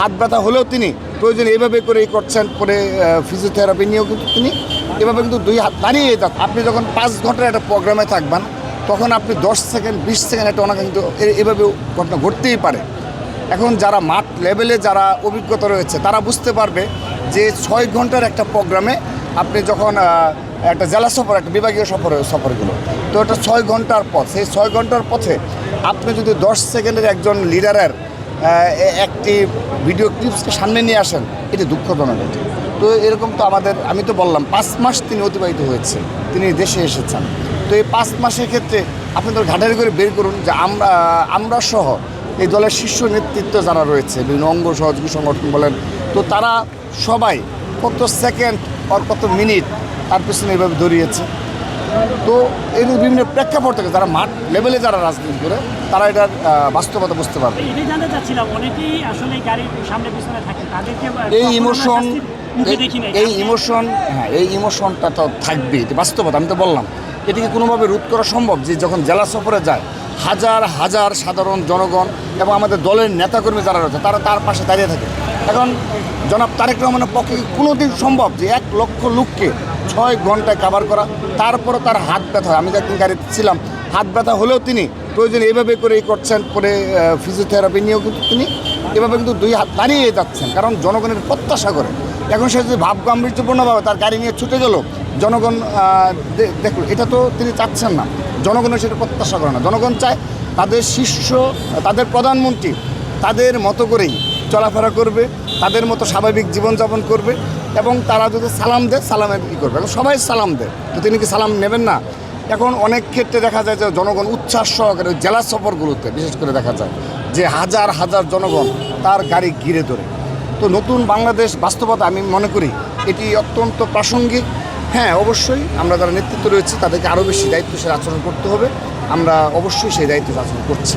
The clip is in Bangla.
হাত ব্যথা হলেও তিনি প্রয়োজন এইভাবে করেই করছেন, পরে ফিজিওথেরাপি নিয়েও কিন্তু তিনি এভাবে কিন্তু 2 হাত দাঁড়িয়ে যান। আপনি যখন 5 ঘন্টার একটা প্রোগ্রামে থাকবেন তখন আপনি 10 সেকেন্ড 20 সেকেন্ড একটা ওনাকে কিন্তু এভাবে ঘটনা ঘটতেই পারে। এখন যারা মাঠ লেভেলে যারা অভিজ্ঞতা রয়েছে তারা বুঝতে পারবে যে 6 ঘন্টার একটা প্রোগ্রামে আপনি যখন একটা জেলা সফর, একটা বিভাগীয় সফরগুলো, তো এটা 6 ঘন্টার পথ, সেই 6 ঘন্টার পথে আপনি যদি 10 সেকেন্ডের একজন লিডারের একটি ভিডিও ক্লিপসকে সামনে নিয়ে আসেন, এটি দুঃখজনক। তো এরকম তো আমি তো বললাম 5 মাস তিনি অতিবাহিত হয়েছে, তিনি দেশে এসেছেন। তো এই 5 মাসের ক্ষেত্রে আপনি তো ঘাটাঘাটি করে বের করুন যে আমরা সহ এই দলের শীর্ষ নেতৃত্ব যারা রয়েছে, বিভিন্ন অঙ্গ সহযোগী সংগঠন বলেন, তো তারা সবাই কত সেকেন্ড আর কত মিনিট তার পেছনে এইভাবে দৌড়িয়েছে। তো এই বিভিন্ন প্রেক্ষাপট থেকে যারা মাঠ লেভেলে যারা রাজনীতি করে তারা এটার বাস্তবতা বুঝতে পারবে। এটাই জানতে চাচ্ছিলাম, অনেকেই আসলে গাড়ির সামনে পিছনে থাকে, তাদেরকে এই ইমোশনটা তো থাকবেই, এটা বাস্তবতা। আমি তো বললাম এটিকে কোনোভাবে রোধ করা সম্ভব যে যখন জেলা সফরে যায় হাজার হাজার সাধারণ জনগণ এবং আমাদের দলের নেতাকর্মী যারা রয়েছে তারা তার পাশে দাঁড়িয়ে থাকে। এখন জনাব তারেক রহমানের পক্ষে কোনোদিন সম্ভব যে 1 লক্ষ লোককে 6 ঘন্টায় কাভার করা? তারপরও তার হাত ব্যথা হয়। আমি তো একদিন গাড়িতে ছিলাম, হাত ব্যথা হলেও তিনি প্রয়োজন এইভাবে করেই করছেন, পরে ফিজিওথেরাপি নিয়েও কিন্তু তিনি এভাবে কিন্তু 2 হাত দাঁড়িয়ে যাচ্ছেন, কারণ জনগণের প্রত্যাশা করে। এখন সে যদি ভাব গাম্ভীর্যপূর্ণভাবে তার গাড়ি নিয়ে ছুটে গেল, জনগণ দেখল, এটা তো তিনি চাচ্ছেন না। জনগণের সেটা প্রত্যাশা করে না। জনগণ চায় তাদের শীর্ষ, তাদের প্রধানমন্ত্রী তাদের মতো করেই চলাফেরা করবে, তাদের মতো স্বাভাবিক জীবনযাপন করবে, এবং তারা যদি সালাম দেয় সালামের কী করবে। এখন সবাই সালাম দেয়, তো তিনি কি সালাম নেবেন না? এখন অনেক ক্ষেত্রে দেখা যায় যে জনগণ উচ্ছ্বাস সহকারে জেলা সফরগুলোতে বিশেষ করে দেখা যায় যে হাজার হাজার জনগণ তার গাড়ি ঘিরে ধরে। তো নতুন বাংলাদেশ বাস্তবতা আমি মনে করি এটি অত্যন্ত প্রাসঙ্গিক। হ্যাঁ, অবশ্যই আমরা যারা নেতৃত্ব রয়েছে তাদেরকে আরও বেশি দায়িত্বশীল আচরণ করতে হবে। আমরা অবশ্যই সেই দায়িত্ব আচরণ করছি।